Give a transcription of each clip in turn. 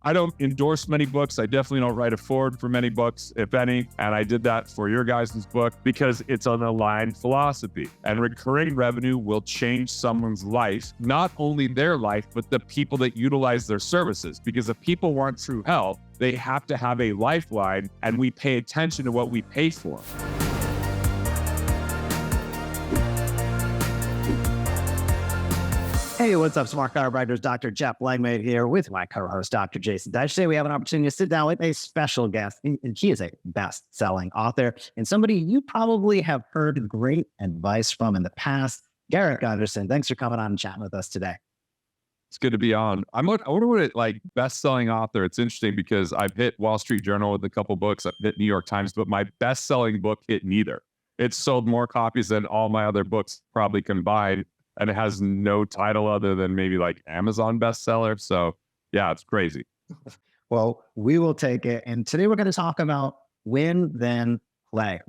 I don't endorse many books. I definitely don't write a forward for many books, if any. And I did that for your guys' book because it's an aligned philosophy. And recurring revenue will change someone's life, not only their life, but the people that utilize their services. Because if people want true health, they have to have a lifeline, and we pay attention to what we pay for. Hey, what's up, smart chiropractors? Dr. Jeff Langmaid here with my co-host, Dr. Jason Deitch. Today, we have an opportunity to sit down with a special guest, and he is a best-selling author and somebody you probably have heard great advice from in the past. Garrett Gunderson, thanks for coming on and chatting with us today. It's good to be on. I wonder what it like best-selling author. It's interesting because I've hit Wall Street Journal with a couple books. I've hit New York Times, but my best-selling book hit neither. It's sold more copies than all my other books probably combined. And it has no title other than maybe like Amazon bestseller. So yeah, it's crazy. Well, we will take it. And today we're going to talk about win, then play.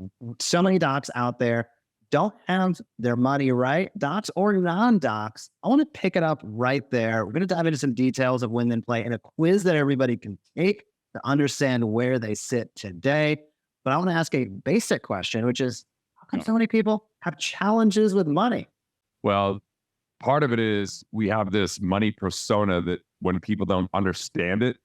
So many docs out there don't have their money right, docs or non-docs. I want to pick it up right there. We're going to dive into some details of win, then play and a quiz that everybody can take to understand where they sit today. But I want to ask a basic question, which is, how come so many people have challenges with money? Well, part of it is we have this money persona that when people don't understand it,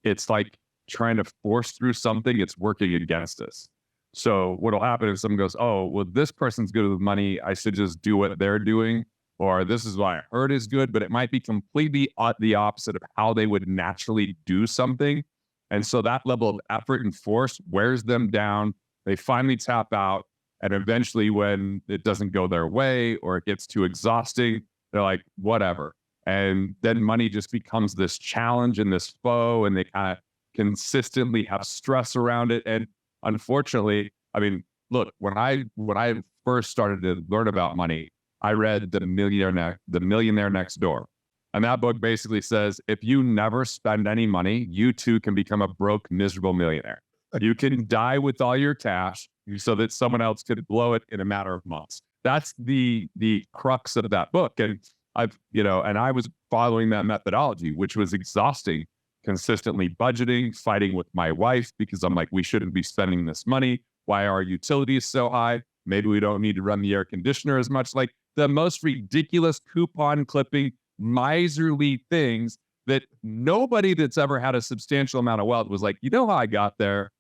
it's like trying to force through something, it's working against us. So what'll happen if someone goes, oh, well, this person's good with money, I should just do what they're doing, or this is what I heard is good, but it might be completely the opposite of how they would naturally do something. And so that level of effort and force wears them down. They finally tap out. And eventually when it doesn't go their way or it gets too exhausting, they're like, whatever. And then money just becomes this challenge and this foe, and they kind of consistently have stress around it. And unfortunately, I mean, look, when I first started to learn about money, I read The Millionaire Next Door. And that book basically says, if you never spend any money, you too can become a broke, miserable millionaire. You can die with all your cash so that someone else could blow it in a matter of months. That's the crux of that book. And I was following that methodology, which was exhausting, consistently budgeting, fighting with my wife because I'm like, we shouldn't be spending this money. Why are our utilities so high? Maybe we don't need to run the air conditioner as much. Like the most ridiculous coupon clipping, miserly things that nobody that's ever had a substantial amount of wealth was like, you know how I got there?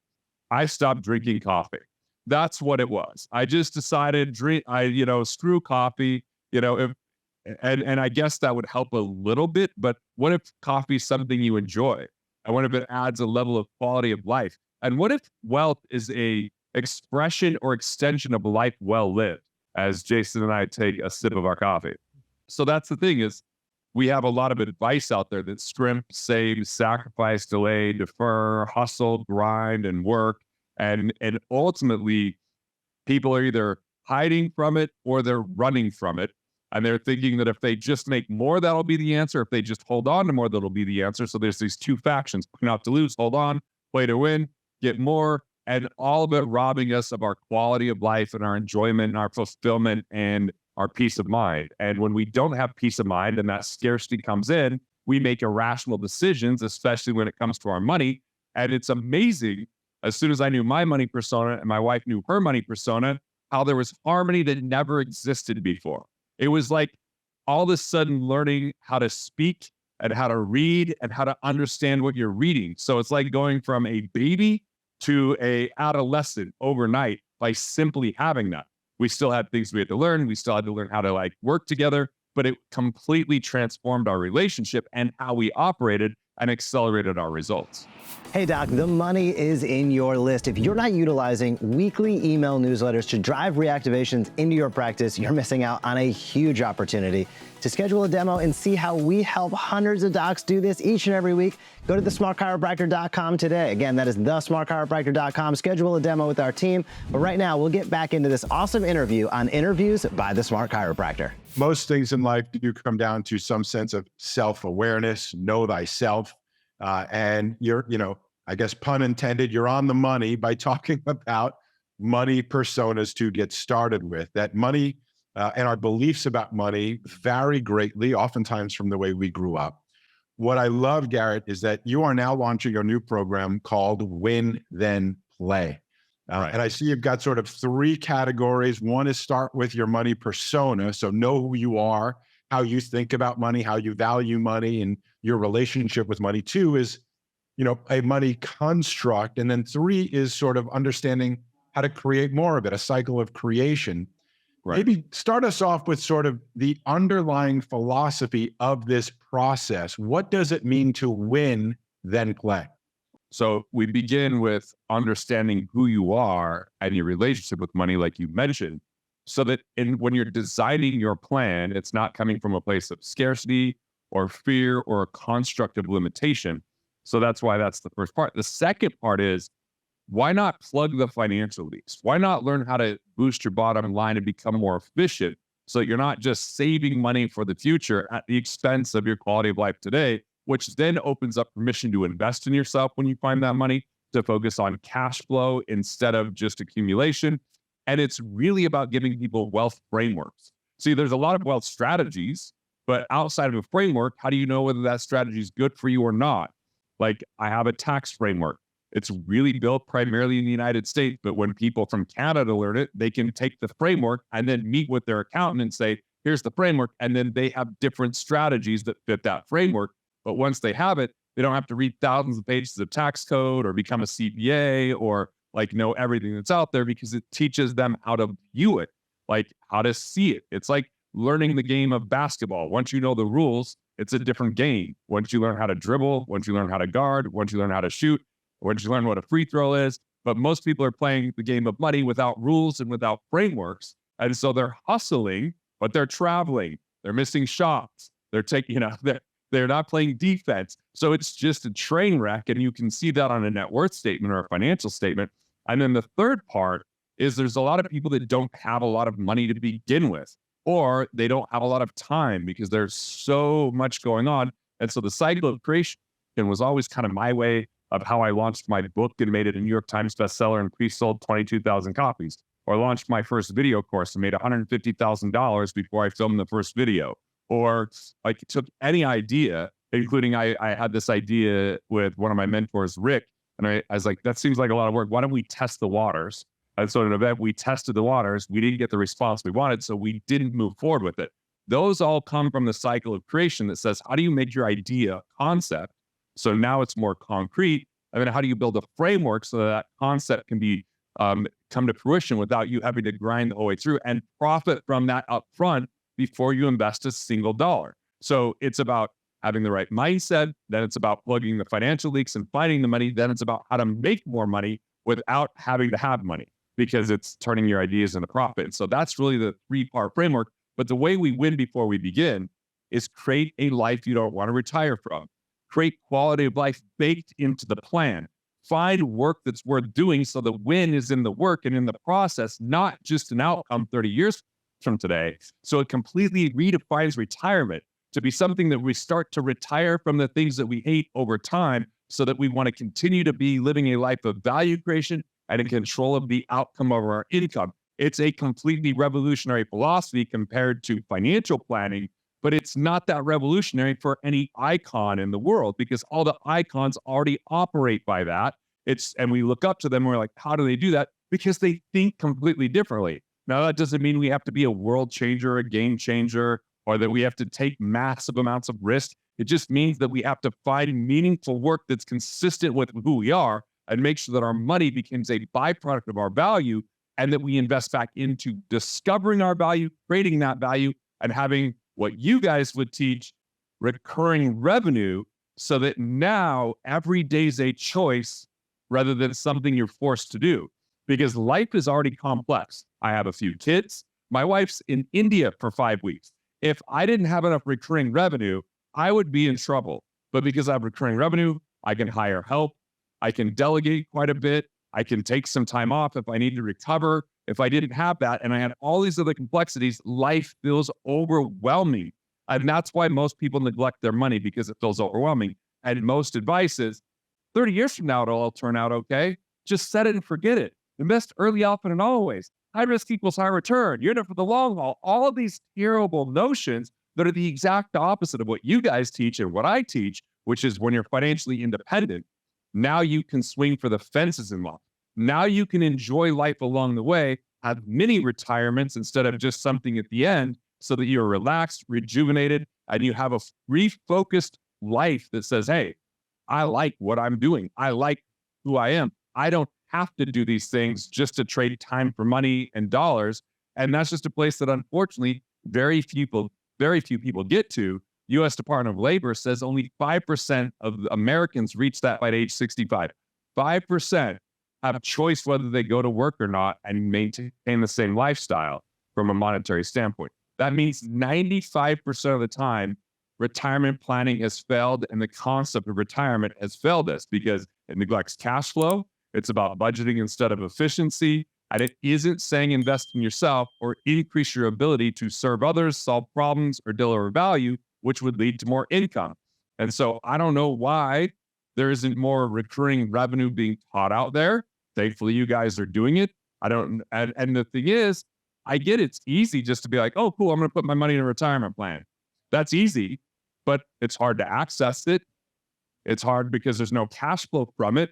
I stopped drinking coffee. That's what it was. I just decided screw coffee, and I guess that would help a little bit, but what if coffee is something you enjoy? And what if it adds a level of quality of life? And what if wealth is a expression or extension of life well lived, as Jason and I take a sip of our coffee? So that's the thing is, we have a lot of advice out there that scrimp, save, sacrifice, delay, defer, hustle, grind, and work. And ultimately, people are either hiding from it or they're running from it. And they're thinking that if they just make more, that'll be the answer. If they just hold on to more, that'll be the answer. So there's these two factions: play not to lose, hold on, play to win, get more, and all of it robbing us of our quality of life and our enjoyment and our fulfillment and our peace of mind. And when we don't have peace of mind and that scarcity comes in, we make irrational decisions, especially when it comes to our money. And it's amazing, as soon as I knew my money persona and my wife knew her money persona, how there was harmony that never existed before. It was like all of a sudden learning how to speak and how to read and how to understand what you're reading. So it's like going from a baby to a adolescent overnight by simply having that. We still had things we had to learn. We still had to learn how to work together, but it completely transformed our relationship and how we operated and accelerated our results. Hey doc, the money is in your list. If you're not utilizing weekly email newsletters to drive reactivations into your practice, you're missing out on a huge opportunity. To schedule a demo and see how we help hundreds of docs do this each and every week, go to thesmartchiropractor.com today. Again, that is thesmartchiropractor.com. Schedule a demo with our team. But right now, we'll get back into this awesome interview on Interviews by the Smart Chiropractor. Most things in life do come down to some sense of self-awareness, know thyself. And you're, I guess pun intended, you're on the money by talking about money personas to get started with. That money and our beliefs about money vary greatly, oftentimes from the way we grew up. what I love, Garrett, is that you are now launching a new program called Win, Then Play. Right. And I see you've got sort of 3 categories. One is start with your money persona. So know who you are, how you think about money, how you value money, and your relationship with money. 2 is, a money construct. And then 3 is sort of understanding how to create more of it, a cycle of creation. Right. Maybe start us off with sort of the underlying philosophy of this process. What does it mean to win, then play? So we begin with understanding who you are and your relationship with money, like you mentioned, so that when you're designing your plan, it's not coming from a place of scarcity or fear or a construct of limitation. So that's why that's the first part. The second part is, why not plug the financial leaks? Why not learn how to boost your bottom line and become more efficient so that you're not just saving money for the future at the expense of your quality of life today, which then opens up permission to invest in yourself when you find that money, to focus on cash flow instead of just accumulation. And it's really about giving people wealth frameworks. See, there's a lot of wealth strategies, but outside of a framework, how do you know whether that strategy is good for you or not? Like, I have a tax framework. It's really built primarily in the United States, but when people from Canada learn it, they can take the framework and then meet with their accountant and say, here's the framework. And then they have different strategies that fit that framework. But once they have it, they don't have to read thousands of pages of tax code or become a CPA or like know everything that's out there, because it teaches them how to view it, like how to see it. It's like learning the game of basketball. Once you know the rules, it's a different game. Once you learn how to dribble, once you learn how to guard, once you learn how to shoot, once you learn what a free throw is. But most people are playing the game of money without rules and without frameworks. And so they're hustling, but they're traveling. They're missing shots. They're taking, they're not playing defense. So it's just a train wreck. And you can see that on a net worth statement or a financial statement. And then the third part is there's a lot of people that don't have a lot of money to begin with, or they don't have a lot of time because there's so much going on. And so the cycle of creation was always kind of my way of how I launched my book and made it a New York Times bestseller and pre-sold 22,000 copies, or launched my first video course and made $150,000 before I filmed the first video, or like took any idea, including I had this idea with one of my mentors, Rick, and I was like, that seems like a lot of work. Why don't we test the waters? And so in an event, we tested the waters. We didn't get the response we wanted, so we didn't move forward with it. Those all come from the cycle of creation that says, how do you make your idea a concept? So now it's more concrete. I mean, how do you build a framework so that concept can be come to fruition without you having to grind the whole way through and profit from that up front before you invest a single dollar? So it's about having the right mindset. Then it's about plugging the financial leaks and finding the money. Then it's about how to make more money without having to have money, because it's turning your ideas into profit. And so that's really the 3-part framework. But the way we win before we begin is create a life you don't want to retire from. Create quality of life baked into the plan. Find work that's worth doing so the win is in the work and in the process, not just an outcome 30 years from today. So it completely redefines retirement to be something that we start to retire from the things that we hate over time, so that we want to continue to be living a life of value creation and in control of the outcome of our income. It's a completely revolutionary philosophy compared to financial planning, but it's not that revolutionary for any icon in the world, because all the icons already operate by that. And we look up to them and we're like, how do they do that? Because they think completely differently. Now, that doesn't mean we have to be a world changer, a game changer, or that we have to take massive amounts of risk. It just means that we have to find meaningful work that's consistent with who we are and make sure that our money becomes a byproduct of our value, and that we invest back into discovering our value, creating that value, and having what you guys would teach, recurring revenue, so that now every day is a choice rather than something you're forced to do. Because life is already complex. I have a few kids. My wife's in India for 5 weeks. If I didn't have enough recurring revenue, I would be in trouble. But because I have recurring revenue, I can hire help. I can delegate quite a bit. I can take some time off if I need to recover. If I didn't have that and I had all these other complexities, life feels overwhelming. And that's why most people neglect their money, because it feels overwhelming. And most advice is 30 years from now, it'll all turn out okay. Just set it and forget it. Invest early, often, and always. High risk equals high return. You're in it for the long haul. All of these terrible notions that are the exact opposite of what you guys teach and what I teach, which is when you're financially independent, now you can swing for the fences in life. Now you can enjoy life along the way, have mini retirements instead of just something at the end, so that you're relaxed, rejuvenated, and you have a refocused life that says, hey, I like what I'm doing. I like who I am. I don't have to do these things just to trade time for money and dollars. And that's just a place that unfortunately very few people get to. U.S. Department of Labor says only 5% of Americans reach that by age 65. 5% have a choice whether they go to work or not and maintain the same lifestyle from a monetary standpoint. That means 95% of the time, retirement planning has failed, and the concept of retirement has failed us because it neglects cash flow. It's about budgeting instead of efficiency. And it isn't saying invest in yourself or increase your ability to serve others, solve problems, or deliver value, which would lead to more income. And so I don't know why there isn't more recurring revenue being taught out there. Thankfully, you guys are doing it. And the thing is, I get it's easy just to be like, oh, cool, I'm going to put my money in a retirement plan. That's easy, but it's hard to access it. It's hard because there's no cash flow from it.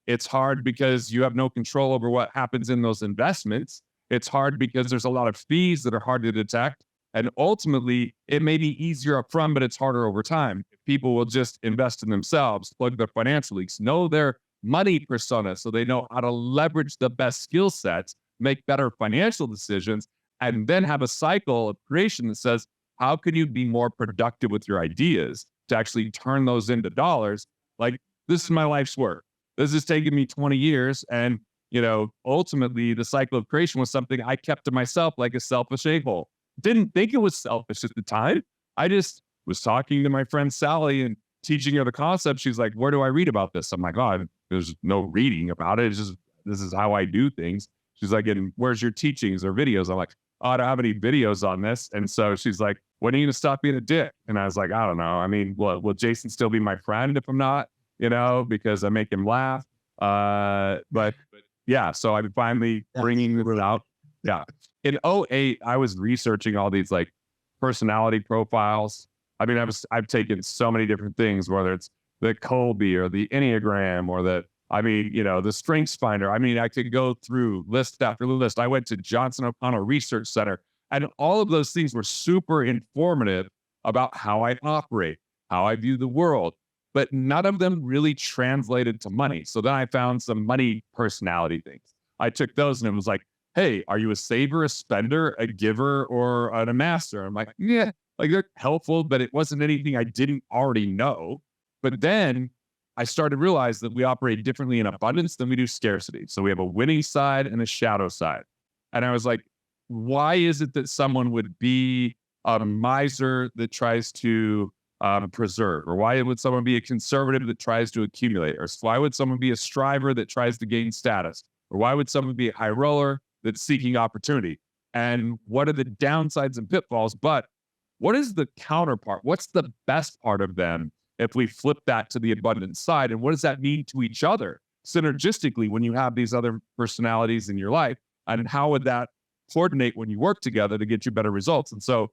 It's hard because you have no control over what happens in those investments. It's hard because there's a lot of fees that are hard to detect. And ultimately, it may be easier up front, but it's harder over time. If people will just invest in themselves, plug their financial leaks, know their money persona so they know how to leverage the best skill sets, make better financial decisions, and then have a cycle of creation that says, how can you be more productive with your ideas to actually turn those into dollars? Like, this is my life's work. This has taken me 20 years. And, ultimately the cycle of creation was something I kept to myself like a selfish a-hole. Didn't think it was selfish at the time. I just was talking to my friend Sally and teaching her the concept. She's like, where do I read about this? I'm like, oh, there's no reading about it. It's just, this is how I do things. She's like, and where's your teachings or videos? I'm like, oh, I don't have any videos on this. And so she's like, when are you going to stop being a dick? And I was like, I don't know. I mean, will Jason still be my friend if I'm not, because I make him laugh? But yeah, so I'm finally bringing this out. Yeah. In '08, I was researching all these like personality profiles. I mean, I've taken so many different things, whether it's the Colby or the Enneagram or the Strengths Finder. I mean, I could go through list after list. I went to Johnson O'Connell Research Center, and all of those things were super informative about how I operate, how I view the world, but none of them really translated to money. So then I found some money personality things. I took those and it was like, hey, are you a saver, a spender, a giver, or an amasser? I'm like, yeah, like they're helpful, but it wasn't anything I didn't already know. But then I started to realize that we operate differently in abundance than we do scarcity. So we have a winning side and a shadow side. And I was like, why is it that someone would be a miser that tries to preserve? Or why would someone be a conservative that tries to accumulate? Or why would someone be a striver that tries to gain status? Or why would someone be a high roller that's seeking opportunity? And what are the downsides and pitfalls? But what is the counterpart? What's the best part of them if we flip that to the abundance side? And what does that mean to each other synergistically when you have these other personalities in your life? And how would that coordinate when you work together to get you better results? And so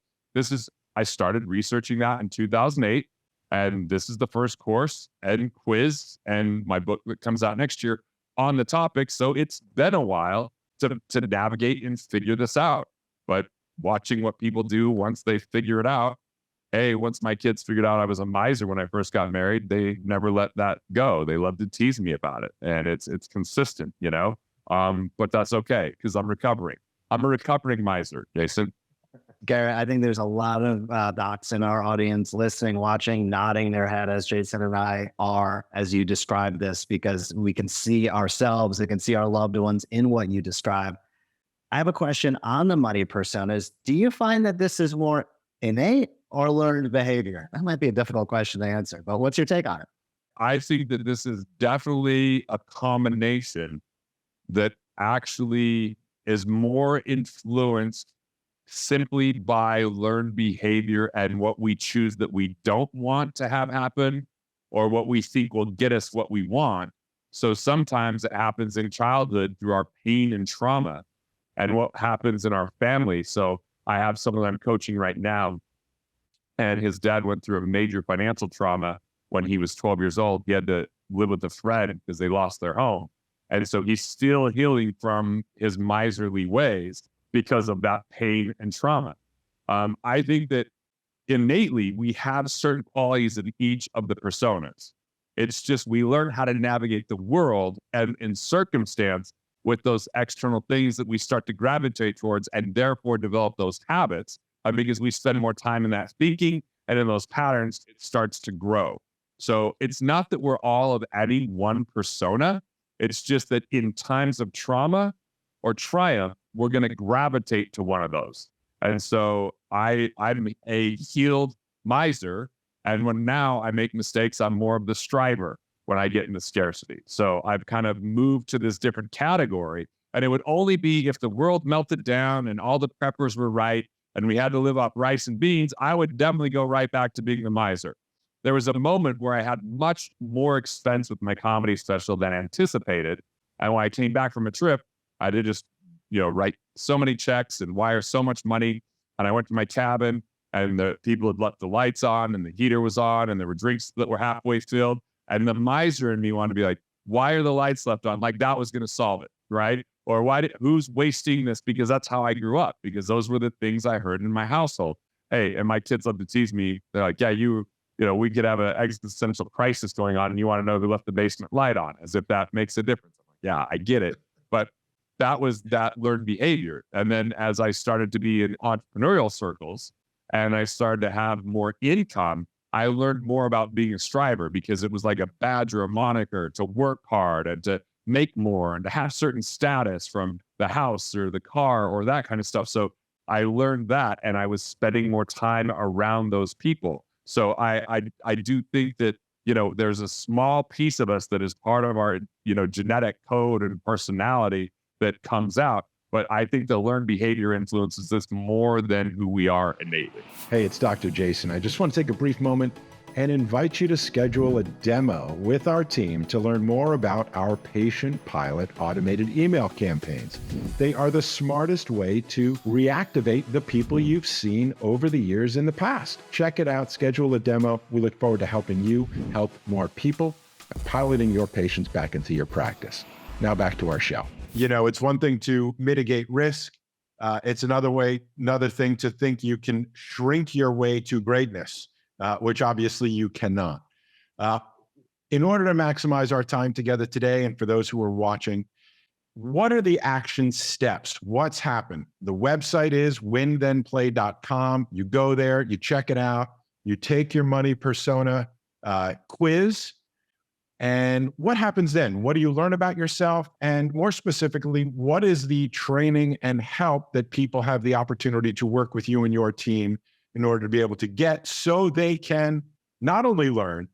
I started researching that in 2008. And this is the first course and quiz and my book that comes out next year on the topic. So it's been a while to navigate and figure this out. But watching what people do once they figure it out, once my kids figured out I was a miser when I first got married, they never let that go. They love to tease me about it. And it's consistent, but that's okay because I'm recovering. I'm a recovering miser, Jason. Garrett, I think there's a lot of docs in our audience listening, watching, nodding their head as Jason and I are, as you describe this, because we can see ourselves, we can see our loved ones in what you describe. I have a question on the money personas. Do you find that this is more innate or learned behavior? That might be a difficult question to answer, but what's your take on it? I think that this is definitely a combination that actually is more influenced simply by learned behavior and what we choose that we don't want to have happen or what we think will get us what we want. So sometimes it happens in childhood through our pain and trauma and what happens in our family. So I have someone I'm coaching right now, and his dad went through a major financial trauma when he was 12 years old. He had to live with a friend because they lost their home. And so he's still healing from his miserly ways because of that pain and trauma. I think that innately we have certain qualities in each of the personas. It's just we learn how to navigate the world and in circumstance with those external things that we start to gravitate towards, and therefore develop those habits because we spend more time in that thinking and in those patterns, it starts to grow. So it's not that we're all of any one persona. It's just that in times of trauma or triumph, we're going to gravitate to one of those. And so I'm a healed miser. And when now I make mistakes, I'm more of the striver when I get into scarcity. So I've kind of moved to this different category. And it would only be if the world melted down and all the preppers were right and we had to live off rice and beans, I would definitely go right back to being the miser. There was a moment where I had much more expense with my comedy special than anticipated. And when I came back from a trip, I did just, write so many checks and wire so much money. And I went to my cabin and the people had left the lights on and the heater was on and there were drinks that were halfway filled. And the miser in me wanted to be like, why are the lights left on? Like that was going to solve it, right? Or who's wasting this? Because that's how I grew up, because those were the things I heard in my household. Hey, and my kids love to tease me. They're like, yeah, we could have an existential crisis going on and you want to know who left the basement light on, as if that makes a difference. I'm like, yeah, I get it. But that was that learned behavior. And then as I started to be in entrepreneurial circles and I started to have more income, I learned more about being a striver, because it was like a badge or a moniker to work hard and to make more and to have certain status from the house or the car or that kind of stuff. So I learned that, and I was spending more time around those people. So I do think that, there's a small piece of us that is part of our, genetic code and personality that comes out. But I think the learned behavior influences this more than who we are innately. Hey, it's Dr. Jason. I just want to take a brief moment and invite you to schedule a demo with our team to learn more about our patient pilot automated email campaigns. They are the smartest way to reactivate the people you've seen over the years in the past. Check it out, schedule a demo. We look forward to helping you help more people and piloting your patients back into your practice. Now back to our show. It's one thing to mitigate risk. It's another thing to think you can shrink your way to greatness, which obviously you cannot. In order to maximize our time together today, and for those who are watching, what are the action steps? What's happened? The website is winthenplay.com. You go there, you check it out, you take your money persona quiz. And what happens then? What do you learn about yourself? And more specifically, what is the training and help that people have the opportunity to work with you and your team in order to be able to get, so they can not only learn,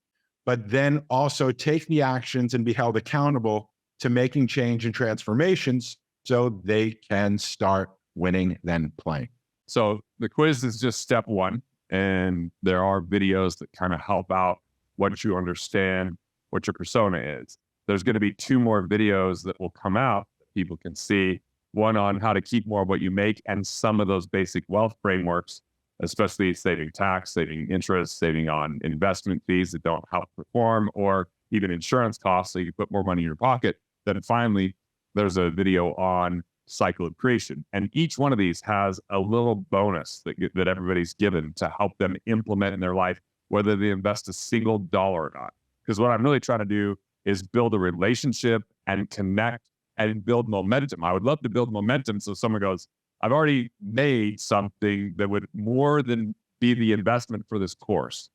but then also take the actions and be held accountable to making change and transformations so they can start winning, then playing? So the quiz is just step one. And there are videos that kind of help out what you understand, what your persona is. There's going to be 2 more videos that will come out that people can see. One on how to keep more of what you make and some of those basic wealth frameworks, especially saving tax, saving interest, saving on investment fees that don't help perform, or even insurance costs so you put more money in your pocket. Then finally, there's a video on cycle of creation. And each one of these has a little bonus that everybody's given to help them implement in their life, whether they invest a single dollar or not. Because what I'm really trying to do is build a relationship and connect and build momentum. I would love to build momentum so someone goes, I've already made something that would more than be the investment for this course.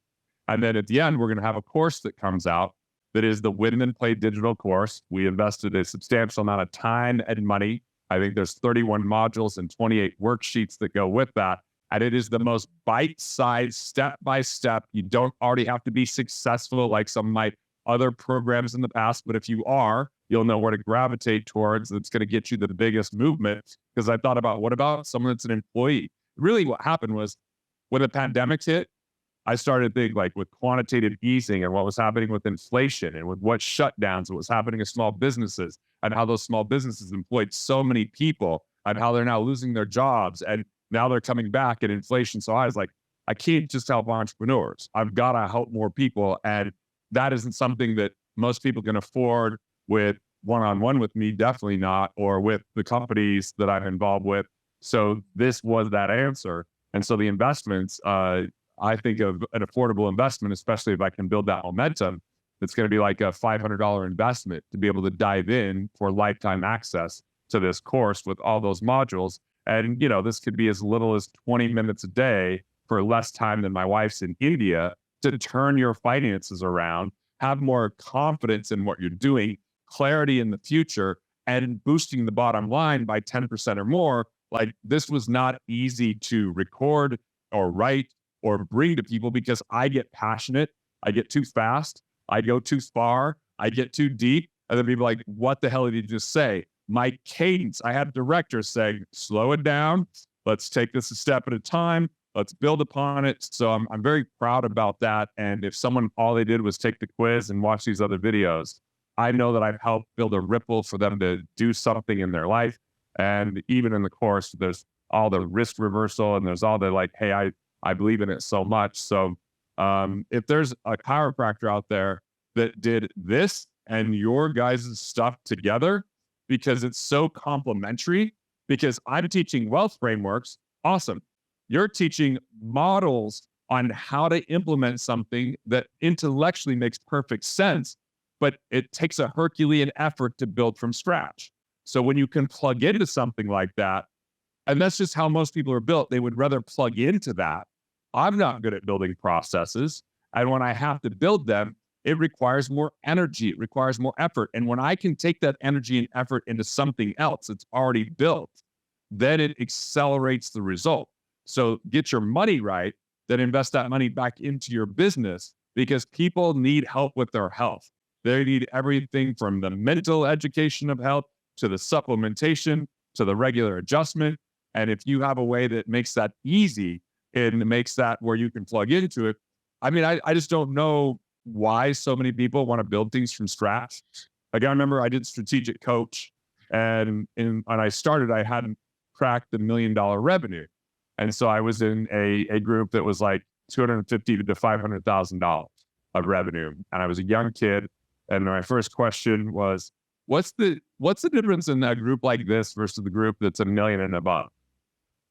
And then at the end, we're going to have a course that comes out that is the Win and Play digital course. We invested a substantial amount of time and money. I think there's 31 modules and 28 worksheets that go with that. And it is the most bite-sized, step-by-step. You don't already have to be successful like some of my other programs in the past. But if you are, you'll know where to gravitate towards. That's going to get you the biggest movement. Because I thought about, what about someone that's an employee? Really what happened was when the pandemic hit, I started to think, like, with quantitative easing and what was happening with inflation and with what shutdowns, what was happening in small businesses, and how those small businesses employed so many people and how they're now losing their jobs. And now they're coming back at inflation. So I was like, I can't just help entrepreneurs. I've got to help more people. And that isn't something that most people can afford with one-on-one with me, definitely not, or with the companies that I'm involved with. So this was that answer. And so the investments, I think of an affordable investment, especially if I can build that momentum, it's going to be like a $500 investment to be able to dive in for lifetime access to this course with all those modules. And, you know, this could be as little as 20 minutes a day for less time than my wife's in India to turn your finances around, have more confidence in what you're doing, clarity in the future, and boosting the bottom line by 10% or more. Like, this was not easy to record or write or bring to people because I get passionate. I get too fast. I go too far. I get too deep. And then people are like, what the hell did you just say? My cadence, I had directors saying, slow it down. Let's take this a step at a time. Let's build upon it. So I'm very proud about that. And if someone, all they did was take the quiz and watch these other videos, I know that I've helped build a ripple for them to do something in their life. And even in the course, there's all the risk reversal and there's all the like, hey, I believe in it so much. So if there's a chiropractor out there that did this and your guys' stuff together, because it's so complementary, because I'm teaching wealth frameworks, awesome. You're teaching models on how to implement something that intellectually makes perfect sense, but it takes a Herculean effort to build from scratch. So when you can plug into something like that, and that's just how most people are built, they would rather plug into that. I'm not good at building processes. And when I have to build them, it requires more energy. It requires more effort. And when I can take that energy and effort into something else that's already built, then it accelerates the result. So get your money right, then invest that money back into your business, because people need help with their health. They need everything from the mental education of health to the supplementation to the regular adjustment. And if you have a way that makes that easy and makes that where you can plug into it, I mean, I just don't know why so many people want to build things from scratch. Like, I remember I did strategic coach, and when I started, I hadn't cracked the $1 million revenue. And so I was in a group that was like $250,000 to $500,000 of revenue. And I was a young kid. And my first question was, what's the difference in a group like this versus the group that's $1 million and above?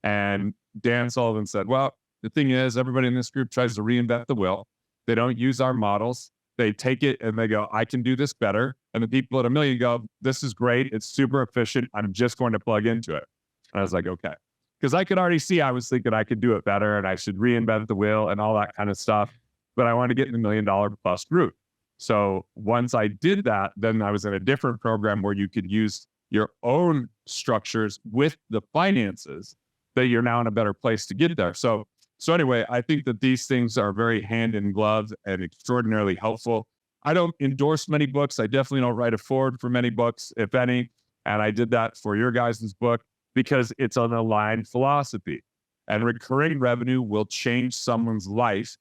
And Dan Sullivan said, well, the thing is, everybody in this group tries to reinvent the wheel. They don't use our models. They take it and they go, I can do this better. And the people at $1 million go, this is great. It's super efficient. I'm just going to plug into it. And I was like, okay. Because I could already see, I was thinking I could do it better and I should reinvent the wheel and all that kind of stuff. But I wanted to get in the $1 million plus group. So once I did that, then I was in a different program where you could use your own structures with the finances, that you're now in a better place to get there. So anyway, I think that these things are very hand in glove and extraordinarily helpful. I don't endorse many books. I definitely don't write a forward for many books, if any. And I did that for your guys' book because it's an aligned philosophy. And recurring revenue will change someone's life,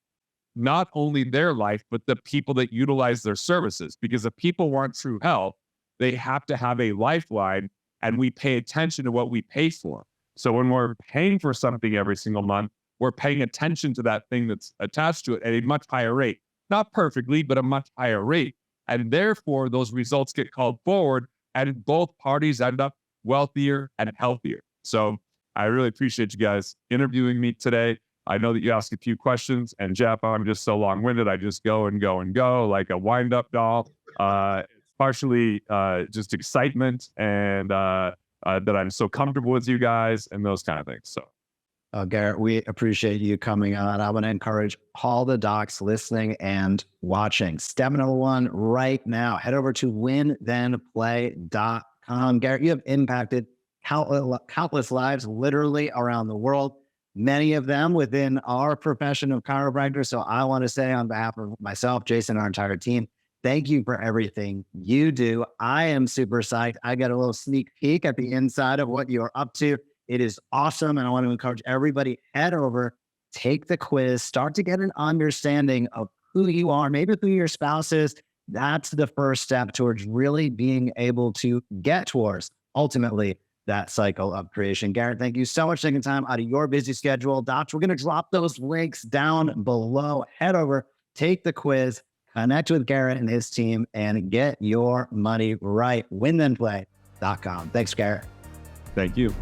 not only their life, but the people that utilize their services. Because if people want true health, they have to have a lifeline, and we pay attention to what we pay for. So when we're paying for something every single month, we're paying attention to that thing that's attached to it at a much higher rate. Not perfectly, but a much higher rate. And therefore, those results get called forward, and both parties end up wealthier and healthier. So I really appreciate you guys interviewing me today. I know that you asked a few questions, and Jeff, I'm just so long-winded. I just go and go and go like a wind-up doll. It's partially just excitement and that I'm so comfortable with you guys and those kind of things. So, Garrett, we appreciate you coming on. I want to encourage all the docs listening and watching. Step number one right now, head over to winthenplay.com. Garrett, you have impacted countless lives literally around the world, many of them within our profession of chiropractor. So I want to say on behalf of myself, Jason, our entire team, thank you for everything you do. I am super psyched. I got a little sneak peek at the inside of what you're up to. It is awesome. And I want to encourage everybody, head over, take the quiz, start to get an understanding of who you are, maybe who your spouse is. That's the first step towards really being able to get towards ultimately that cycle of creation. Garrett, thank you so much for taking time out of your busy schedule. Docs, we're going to drop those links down below. Head over, take the quiz, Connect with Garrett and his team and get your money right. Winthenplay.com. Thanks, Garrett. Thank you.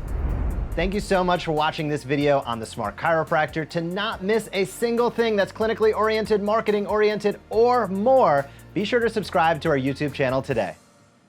Thank you so much for watching this video on The Smart Chiropractor. To not miss a single thing that's clinically oriented, marketing oriented, or more, be sure to subscribe to our YouTube channel today.